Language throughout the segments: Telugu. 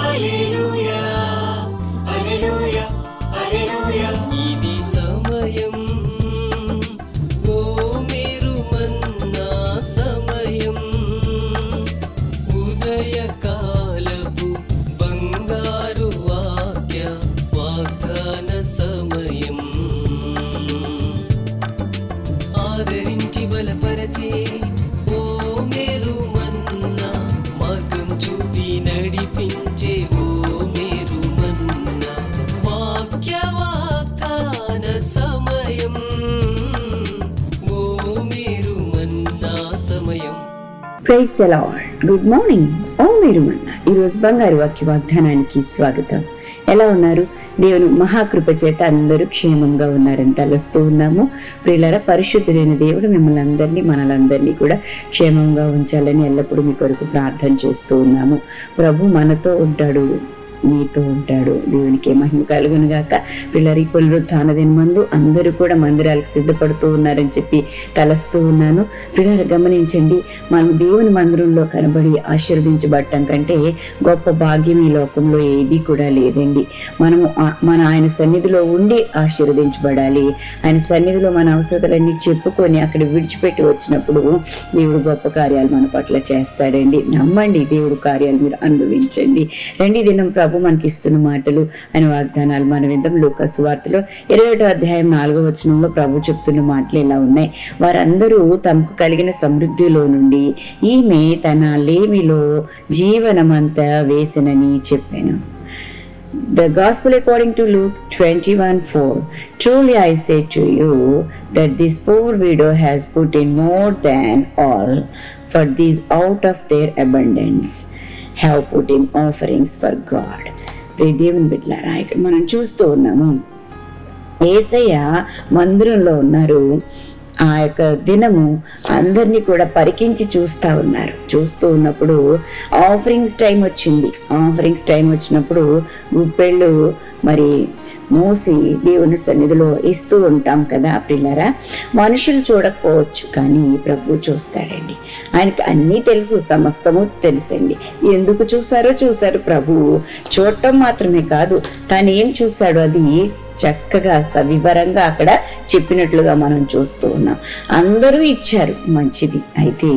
హల్లెలూయా హల్లెలూయా హల్లెలూయా. ఇది సమయం, ఓ మీరు మన్నా సమయం, ఉదయకాలపు బంగారు వాక్య వాగ్దాన సమయం. ఆదరించి బలపరచే ఓ మేరు మన్నా, మార్గం చూపి నడిపించే ఓ మేరు మన్నా, వాక్య వాగ్దాన సమయం, ఓ మేరు మన్నా సమయం. Praise the Lord. Good morning. ఓ మీరు మన్నా ఈరోజు బంగారు వాక్య వాగ్దానానికి స్వాగతం. ఎలా ఉన్నారు? దేవుని మహాకృప చేత అందరూ క్షేమంగా ఉన్నారని తలుస్తూ ఉన్నాము. ప్రియులారా, పరిశుద్ధులైన దేవుడు మిమ్మల్ని అందరినీ మనలందరినీ కూడా క్షేమంగా ఉంచాలని ఎల్లప్పుడూ మీ కొరకు ప్రార్థన చేస్తూ ఉన్నాము. ప్రభు మనతో ఉంటాడు, మీతో ఉంటాడు. దేవునికి మహిమ కలుగును గాక. పిల్లలు, ఈ పునరుత్థాన దినమందు అందరూ కూడా మందిరాలకు సిద్ధపడుతూ ఉన్నారని చెప్పి తలస్తూ ఉన్నాను. పిల్లలు గమనించండి, మనం దేవుని మందిరంలో కనబడి ఆశీర్వదించబడటం కంటే గొప్ప భాగ్యం ఈ లోకంలో ఏది కూడా లేదండి. మన ఆయన సన్నిధిలో ఉండి ఆశీర్వదించబడాలి. ఆయన సన్నిధిలో మన అవసరతలన్నీ చెప్పుకొని అక్కడ విడిచిపెట్టి వచ్చినప్పుడు దేవుడు గొప్ప కార్యాలు మన పట్ల చేస్తాడండి. నమ్మండి, దేవుడు కార్యాలు మీరు అనుభవించండి. రెండీ దినం ప్రభు మనకి ఇస్తున్న మాటలు, ఆయన వాగ్దానాలు మనం విందాం. లూకా సువార్తలో 21వ అధ్యాయం 4వ వచనంలో ప్రభు చెప్తున్న మాటలు ఇలా ఉన్నాయి. వారందరూ తమకు కలిగిన సమృద్ధిలో నుండి ఈమె తన లేమిలో జీవనమంతా వేసినని చెప్పాను. The Gospel according to Luke 21:4. Truly I say to you that this poor widow has put in more than all, for these out of their abundance have put in offerings for God. దేవుని బిడ్డలారా, ఇక్కడ మనం చూస్తూ ఉన్నాము, యేసయ్య మందిరంలో ఉన్నారు. ఆ యొక్క దినము అందరినీ కూడా పరికించి చూస్తూ ఉన్నప్పుడు ఆఫరింగ్స్ టైం వచ్చింది. ఆఫరింగ్స్ టైం వచ్చినప్పుడు గుప్పెళ్ళు మరి మోసి దేవుని సన్నిధిలో ఇస్తూ ఉంటాం కదా పిల్లరా. మనుషులు చూడకపోవచ్చు, కానీ ప్రభు చూస్తాడండి. ఆయనకి అన్నీ తెలుసు, సమస్తము తెలుసండి. ఎందుకు చూశారు ప్రభు. చూడటం మాత్రమే కాదు, తాను ఏం చూశాడో అది చక్కగా సవివరంగా అక్కడ చెప్పినట్లుగా మనం చూస్తూ ఉన్నాం. అందరూ ఇచ్చారు, మంచిది. అయితే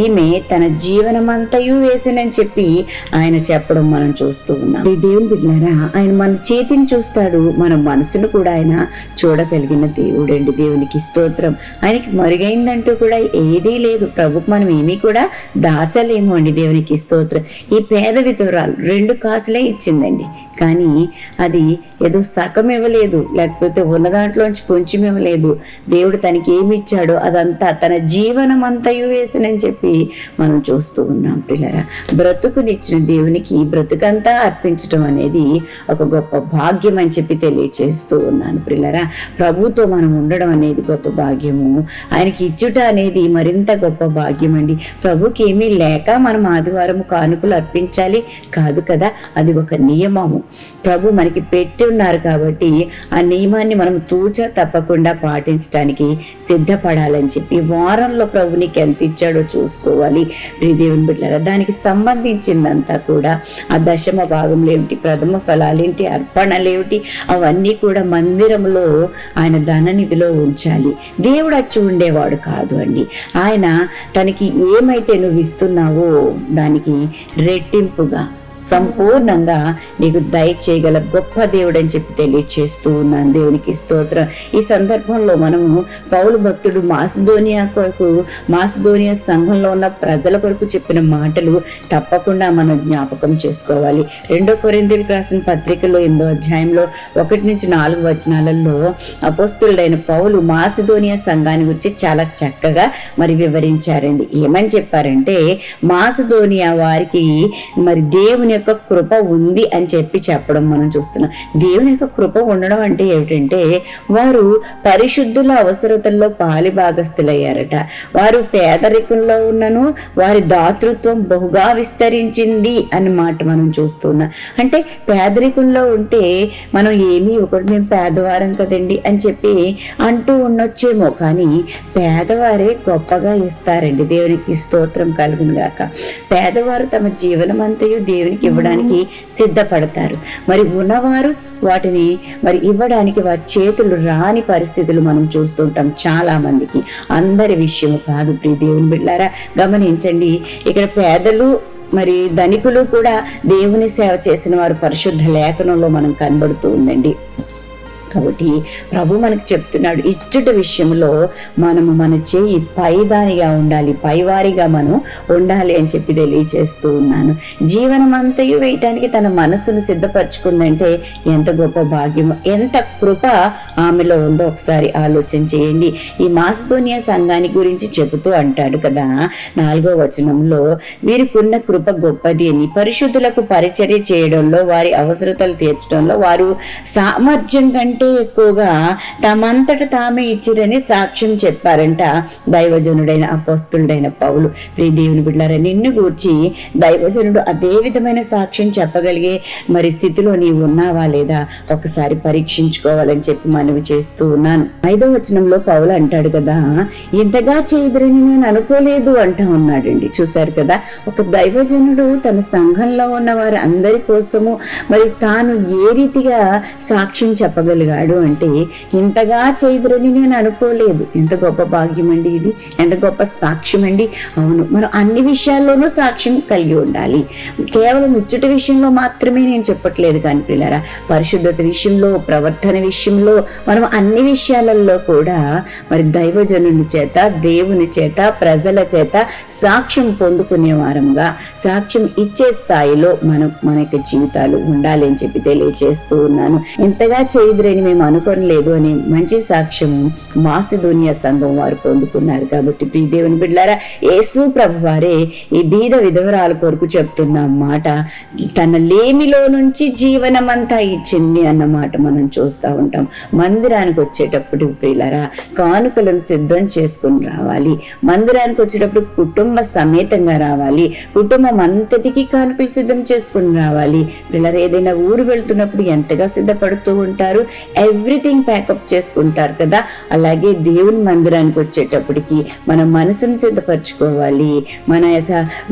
ఈమె తన జీవనమంతయు వేసినని చెప్పి ఆయన చెప్పడం మనం చూస్తూ ఉన్నాం. దేవుని బిడ్డలారా, ఆయన మన చేతిని చూస్తాడు, మన మనసును కూడా ఆయన చూడగలిగిన దేవుడు అండి. దేవునికి స్తోత్రం. ఆయనకి మరుగైందంటూ కూడా ఏదీ లేదు. ప్రభుకు మనం ఏమీ కూడా దాచలేము అండి. దేవునికి స్తోత్రం. ఈ పేద విధురాలు 2 కాసులే ఇచ్చిందండి, కానీ అది ఏదో సగం ఇవ్వలేదు, లేకపోతే ఉన్న దాంట్లోంచి కొంచెం ఇవ్వలేదు. దేవుడు తనకి ఏమి ఇచ్చాడో అదంతా తన జీవనం అంతయు వేసినని చెప్పి మనం చూస్తూ ఉన్నాం. పిల్లరా, బ్రతుకునిచ్చిన దేవునికి బ్రతుకంతా అర్పించడం అనేది ఒక గొప్ప భాగ్యం అని చెప్పి తెలియచేస్తూ ఉన్నాను. పిల్లరా, ప్రభుతో మనం ఉండడం అనేది గొప్ప భాగ్యము. ఆయనకి ఇచ్చుట అనేది మరింత గొప్ప భాగ్యం అండి. ప్రభుకి ఏమీ లేక మనం ఆదివారం కానుకలు అర్పించాలి కాదు కదా, అది ఒక నియమము. ప్రభు మనకి పెట్టి ఉన్నారు కాబట్టి ఆ నియమాన్ని మనం తూచా తప్పకుండా పాటించడానికి సిద్ధపడాలని చెప్పి వారంలో ప్రభు నీకు ఎంత ఇచ్చాడో చూసుకోవాలి. దేవుని బిడ్డలారా, దానికి సంబంధించిందంతా కూడా ఆ దశమ భాగంలో ఏమిటి, ప్రథమ ఫలాలేంటి, అర్పణలేమిటి, అవన్నీ కూడా మందిరంలో ఆయన ధననిధిలో ఉంచాలి. దేవుడు వచ్చి ఉండేవాడు కాదు అండి. ఆయన తనకి ఏమైతే నువ్వు ఇస్తున్నావో దానికి రెట్టింపుగా సంపూర్ణంగా నీకు దయచేయగల గొప్ప దేవుడు అని చెప్పి తెలియచేస్తూ ఉన్నాను. దేవునికి స్తోత్రం. ఈ సందర్భంలో మనము పౌలు భక్తుడు మాసిదోనియా సంఘంలో ఉన్న ప్రజల కొరకు చెప్పిన మాటలు తప్పకుండా మనం జ్ఞాపకం చేసుకోవాలి. 2 కొరింథీయులకు రాసిన పత్రికలో 8వ అధ్యాయంలో 1-4 వచనాలలో అపోస్తలుడైన పౌలు మాసిదోనియా సంఘాన్ని గురించి చాలా చక్కగా మరి వివరించారండి. ఏమని చెప్పారంటే, మాసిదోనియా వారికి మరి దేవుని యొక్క కృప ఉంది అని చెప్పడం మనం చూస్తున్నాం. దేవుని యొక్క కృప ఉండడం అంటే ఏమిటంటే, వారు పరిశుద్ధుల అవసరతల్లో పాలి భాగస్థులయ్యారట. వారు పేదరికంలో ఉన్నను వారి దాతృత్వం బహుగా విస్తరించింది అని మాట మనం చూస్తున్నాం. అంటే పేదరికంలో ఉంటే మనం ఏమీ ఒకటి మేము పేదవారం కదండి అని చెప్పి అంటూ ఉండొచ్చేమో, కానీ పేదవారే గొప్పగా ఇస్తారండి. దేవునికి స్తోత్రం కలుగును గాక. పేదవారు తమ జీవనమంతయు దేవునికి దేవునికి ఇవ్వడానికి సిద్ధపడతారు. మరి ఉన్నవారు వాటిని మరి ఇవ్వడానికి వారి చేతులు రాని పరిస్థితులు మనం చూస్తుంటాం చాలా మందికి. అందరి విషయం కాదు ప్రియ దేవుని బిడ్డలారా, గమనించండి. ఇక్కడ పేదలు మరి ధనికులు కూడా దేవుని సేవ చేసిన వారు పరిశుద్ధ లేఖనంలో మనం కనబడుతూ ఉందండి. కాబట్టి ప్రభు మనకు చెప్తున్నాడు, ఇచ్చుట విషయంలో మనము మన చేయి పైదానిగా ఉండాలి, పైవారిగా మనం ఉండాలి అని చెప్పి తెలియచేస్తూ ఉన్నాను. జీవనం అంతయు వేయటానికి తన మనసును సిద్ధపరచుకుందంటే ఎంత గొప్ప భాగ్యం, ఎంత కృప ఆమెలో ఉందో ఒకసారి ఆలోచన చేయండి. ఈ మాసిదోనియా సంఘాన్ని గురించి చెబుతూ అంటాడు కదా 4వ వచనంలో, వీరికున్న కృప గొప్పది అని, పరిశుద్ధులకు పరిచర్య చేయడంలో, వారి అవసరతలు తీర్చడంలో వారు సామర్థ్యం కంటే ఎక్కువగా తమంతట తామే ఇచ్చిరని సాక్ష్యం చెప్పారంట దైవజనుడైన అపోస్తులుడైన పౌలు. ప్రియ దేవుని బిడ్డలారా, నిన్ను గూర్చి దైవజనుడు అదే విధమైన సాక్ష్యం చెప్పగలిగే మరి స్థితిలో నీవు ఉన్నావా లేదా ఒకసారి పరీక్షించుకోవాలని చెప్పి మనవి చేస్తూ ఉన్నాను. 5వ వచనంలో పౌలు అంటాడు కదా, ఇంతగా చేయదురని నేను అనుకోలేదు అంటా ఉన్నాడండి. చూశారు కదా, ఒక దైవజనుడు తన సంఘంలో ఉన్న వారి అందరి కోసము మరి తాను ఏ రీతిగా సాక్ష్యం చెప్పగలిగాడు అంటే, ఇంతగా చేదురని నేను అనుకోలేదు. ఎంత గొప్ప భాగ్యం అండి ఇది, ఎంత గొప్ప సాక్ష్యం అండి. అవును, మనం అన్ని విషయాల్లోనూ సాక్ష్యం కలిగి ఉండాలి. కేవలం ఇచ్చుట విషయంలో మాత్రమే నేను చెప్పట్లేదు కానీ పిల్లరా, పరిశుద్ధత విషయంలో, ప్రవర్తన విషయంలో, మనం అన్ని విషయాలలో కూడా మరి దైవజనుని చేత, దేవుని చేత, ప్రజల చేత సాక్ష్యం పొందుకునే వారంగా, సాక్ష్యం ఇచ్చే స్థాయిలో మన యొక్క జీవితాలు ఉండాలి అని చెప్పి తెలియజేస్తూ ఉన్నాను. ఇంతగా చేదురని మేము అనుకోలేదు అనే మంచి సాక్ష్యము మాసిదోనియా సంఘం వారు పొందుకున్నారు. కాబట్టి ప్రియ దేవుని బిడ్డలారా, యేసు ప్రభు వారే ఈ బీద విధవరాల కొరకు చెప్తున్న మాట, తన లేమిలో నుంచి జీవనమంతా ఇచ్చింది అన్నమాట మనం చూస్తూ ఉంటాం. మందిరానికి వచ్చేటప్పుడు ప్రియులారా, కానుకలను సిద్ధం చేసుకుని రావాలి. మందిరానికి వచ్చేటప్పుడు కుటుంబ సమేతంగా రావాలి. కుటుంబం అంతటికీ కానుకలు సిద్ధం చేసుకుని రావాలి. పిల్లలు ఏదైనా ఊరు వెళ్తున్నప్పుడు ఎంతగా సిద్ధపడుతూ ఉంటారు, ఎవ్రీథింగ్ ప్యాకప్ చేసుకుంటారు కదా. అలాగే దేవుని మందిరానికి వచ్చేటప్పటికి మన మనసును సిద్ధపరచుకోవాలి,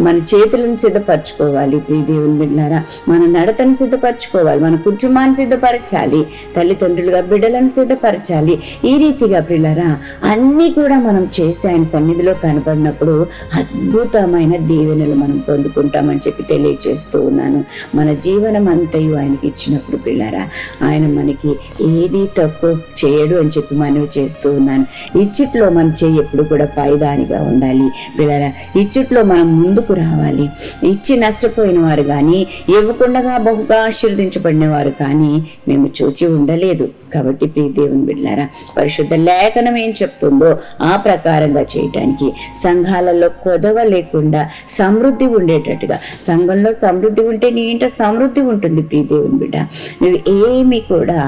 మన చేతులను సిద్ధపరచుకోవాలి. ప్రియ దేవుని బిడ్డలారా, మన నడతను సిద్ధపరచుకోవాలి, మన కుటుంబాన్ని సిద్ధపరచాలి, తల్లిదండ్రులుగా బిడ్డలను సిద్ధపరచాలి. ఈ రీతిగా పిల్లరా అన్నీ కూడా మనం చేసి ఆయన సన్నిధిలో కనపడినప్పుడు అద్భుతమైన దీవెనలు మనం పొందుకుంటామని చెప్పి తెలియజేస్తూ ఉన్నాను. మన జీవనం అంతయు ఆయనకి ఇచ్చినప్పుడు పిల్లరా, ఆయన మనకి ఏది తక్కువ చేయడు అని చెప్పి మనవి చేస్తూ ఉన్నాను. ఇచ్చుట్లో మన చేయి ఎప్పుడు కూడా పైదానిగా ఉండాలి పిల్లరా. ఇచ్చుట్లో మనం ముందుకు రావాలి. ఇచ్చి నష్టపోయిన వారు కానీ, ఇవ్వకుండా బహుగా ఆశీర్వదించబడిన వారు కానీ మేము చూచి ఉండలేదు. కాబట్టి ప్రియ దేవుని బిడ్డలారా, పరిశుద్ధ లేఖనం ఏం చెప్తుందో ఆ ప్రకారంగా చేయటానికి, సంఘాలలో కొదవ లేకుండా సమృద్ధి ఉండేటట్టుగా, సంఘంలో సమృద్ధి ఉంటే నీ ఇంట సమృద్ధి ఉంటుంది ప్రియ దేవుని బిడ్డ. నువ్వు ఏమి కూడా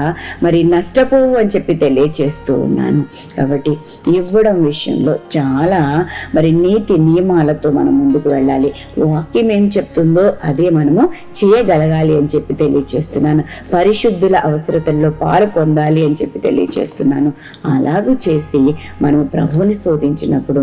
మరి నష్టపోవు అని చెప్పి తెలియచేస్తూ ఉన్నాను. కాబట్టి ఇవ్వడం విషయంలో చాలా మరి నీతి నియమాలతో మనం ముందుకు వెళ్ళాలి. వాక్యం ఏం చెప్తుందో అదే మనము చేయగలగాలి అని చెప్పి తెలియచేస్తున్నాను. పరిశుద్ధుల అవసరతల్లో పాలు పొందాలి అని చెప్పి తెలియచేస్తున్నాను. అలాగూ చేసి మనము ప్రభువుని శోధించినప్పుడు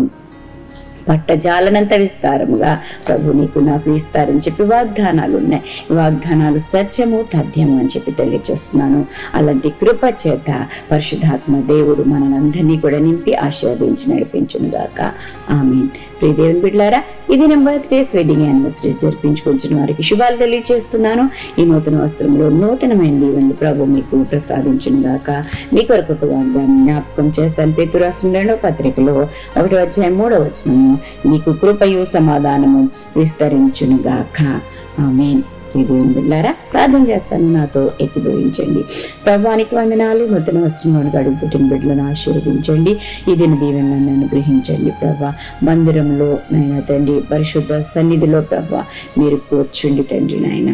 పట్టజాలనంత విస్తారముగా ప్రభు నీకు నాకు ఇస్తారని చెప్పి వాగ్దానాలు ఉన్నాయి. వాగ్దానాలు సత్యము తథ్యము అని చెప్పి తెలియజేస్తున్నాను. అలాంటి కృప చేత పరిశుద్ధాత్మ దేవుడు మనందరినీ కూడా నింపి ఆశీర్వదించి నడిపించును గాక. ఆమేన్. ప్రియ దేవుని బిడ్డలారా, ఇది నా బర్త్డేస్, వెడ్డింగ్ యానివర్సరీస్ జరిపించుకుంటున్న వారికి శుభాలు తెలియజేస్తున్నాను. ఈ నూతన వస్త్రంలో నూతనమైన దీవెనలు ప్రభు మీకు ప్రసాదించును గాక. మీ కొరకు ఒక వాగ్దానం జ్ఞాపకం చేస్తాను. పేతురు రాసిన 2వ పత్రికలో 1వ అధ్యాయం 3వ వచనము, నీకు కృపయు సమాధానము విస్తరించును గాక. ఆమేన్. దేవుని బిడ్డలారా, ప్రార్థన చేస్తాను, నాతో ఏకీభవించండి. ప్రభువానికి వందనాలు. నూతన వస్త్రంలో అడుగు పుట్టిన బిడ్డలను ఆశీర్వదించండి. ఈ దిన దీవెనలను అనుగ్రహించండి ప్రభా. మందిరంలో నాయన తండ్రి, పరిశుద్ధ సన్నిధిలో ప్రభా మీరు కూర్చుండి తండ్రి నాయన.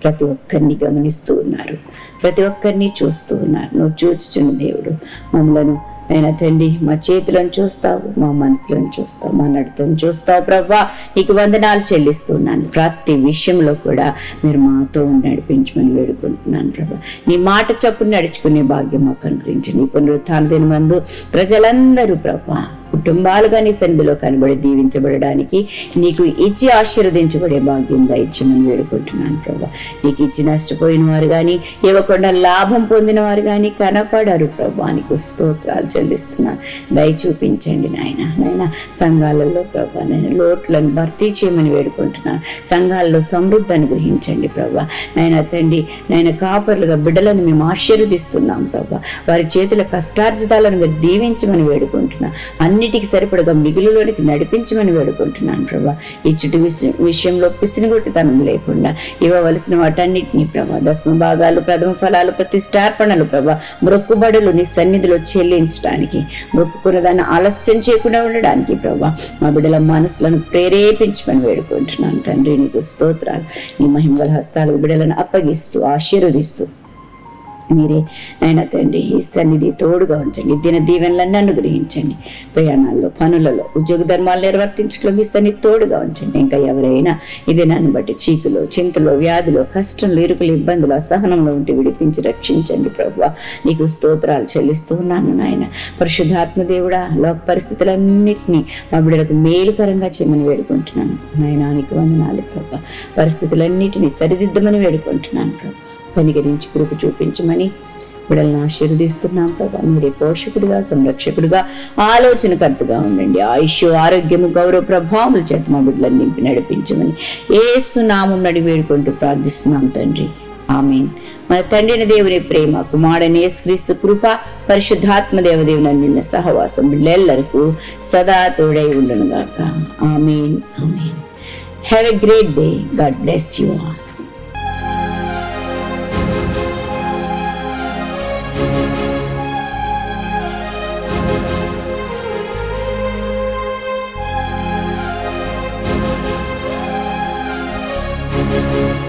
ప్రతి ఒక్కరిని గమనిస్తూ ఉన్నారు, ప్రతి ఒక్కరిని చూస్తూ ఉన్నారు. నువ్వు చూచుచున్న దేవుడు. మమ్మలను అయినా తండ్రి, మా చేతులను చూస్తావు, మా మనసులను చూస్తావు, మా నడతను చూస్తావు ప్రభా. నీకు వందనాలు చెల్లిస్తున్నాను. ప్రతి విషయంలో కూడా మీరు మాతో నడిపించమని వేడుకుంటున్నాను ప్రభా. నీ మాట చొప్పున నడుచుకునే భాగ్యం మాకు అనుగ్రహించండి. పునరుత్థాన దినమందు ప్రజలందరూ ప్రభా కుటుంబాలుగా నీ సన్నిధిలో కనబడి దీవించబడడానికి నీకు ఇచ్చి ఆశీర్వదించబడే భాగ్యం దయచేయమని వేడుకుంటున్నాను ప్రభా. నీకు ఇచ్చి నష్టపోయిన వారు కానీ ఇవ్వకుండా లాభం పొందిన వారు కానీ కనపడారు ప్రభా. నీకు స్తోత్రాలు చెల్లిస్తున్నాను. దయ చూపించండి నాయన సంఘాలలో ప్రభా నేను లోట్లను భర్తీ చేయమని వేడుకుంటున్నాను. సంఘాలలో సమృద్ధి అనుగ్రహించండి ప్రభా. నాయన తండ్రి నాయన కాపర్లుగా బిడ్డలను మేము ఆశీర్వదిస్తున్నాం ప్రభా. వారి చేతుల కష్టార్జితాలను మీరు దీవించమని వేడుకుంటున్నాను. అన్నిటికి సరిపడగా మిగులులోనికి నడిపించమని వేడుకుంటున్నాను ప్రభా. ఇచ్చుటి విషయంలో పిసినిగొట్టుతనం లేకుండా ఇవ్వవలసిన వాటన్నిటినీ ప్రభా, దశమ భాగాలు, ప్రథమ ఫలాలు, ప్రతిష్టార్పణలు ప్రభా, మొక్కుబడులు నీ సన్నిధిలో చెల్లించడానికి, మొక్కుకున్న దాన్ని ఆలస్యం చేయకుండా ఉండడానికి ప్రభా మా బిడ్డల మనసులను ప్రేరేపించమని వేడుకుంటున్నాను తండ్రి. నీకు స్తోత్రాలు. నీ మహిమగల హస్తాలకు బిడ్డలను అప్పగిస్తూ ఆశీర్వదిస్తూ మీరే నాయన తండ్రి ఈ సన్నిధి తోడుగా ఉంచండి. దిన దీవెనలన్నీ అనుగ్రహించండి. ప్రయాణాల్లో, పనులలో, ఉద్యోగ ధర్మాలు నిర్వర్తించడంలో మీ సన్నిధి తోడుగా ఉంచండి. ఇంకా ఎవరైనా ఇదే నన్ను బట్టి చీకులో, చింతలో, వ్యాధిలో, కష్టంలో, ఇరుకులు, ఇబ్బందులు, అసహనంలో ఉంటే విడిపించి రక్షించండి ప్రభువా. నీకు స్తోత్రాలు చెల్లిస్తూ ఉన్నాను నాయన. పరిశుద్ధాత్మ దేవుడా, లోక పరిస్థితులన్నింటినీ మా బిడ్డలకు మేలుకరంగా చేయమని వేడుకుంటున్నాను నాయన. నీకు వందనాలు ప్రభా. పరిస్థితులన్నిటినీ సరిదిద్దమని వేడుకుంటున్నాను ప్రభా. కనికరించి కృప చూపించమని బిడ్డలను ఆశీర్వదిస్తున్నాం ప్రభా. మీరే పోషకుడిగా, సంరక్షకుడిగా, ఆలోచనకర్తగా ఉండండి. ఆయుష్, ఆరోగ్యము, గౌరవ ప్రభావముల చేత మా బిడ్డలను నింపి నడిపించమని యేసు నామం నడి వేడుకుంటూ ప్రార్థిస్తున్నాం తండ్రి. ఆమేన్. మన తండ్రిని దేవుని ప్రేమ, కుమారుడైన యేసుక్రీస్తు కృప, పరిశుద్ధాత్మ దేవదేవుని నిన్న సహవాసం బిడ్డలెల్లరికూ సదా తోడై ఉండును గాక. Amen. Amen. Have a great day. God bless you all. thank you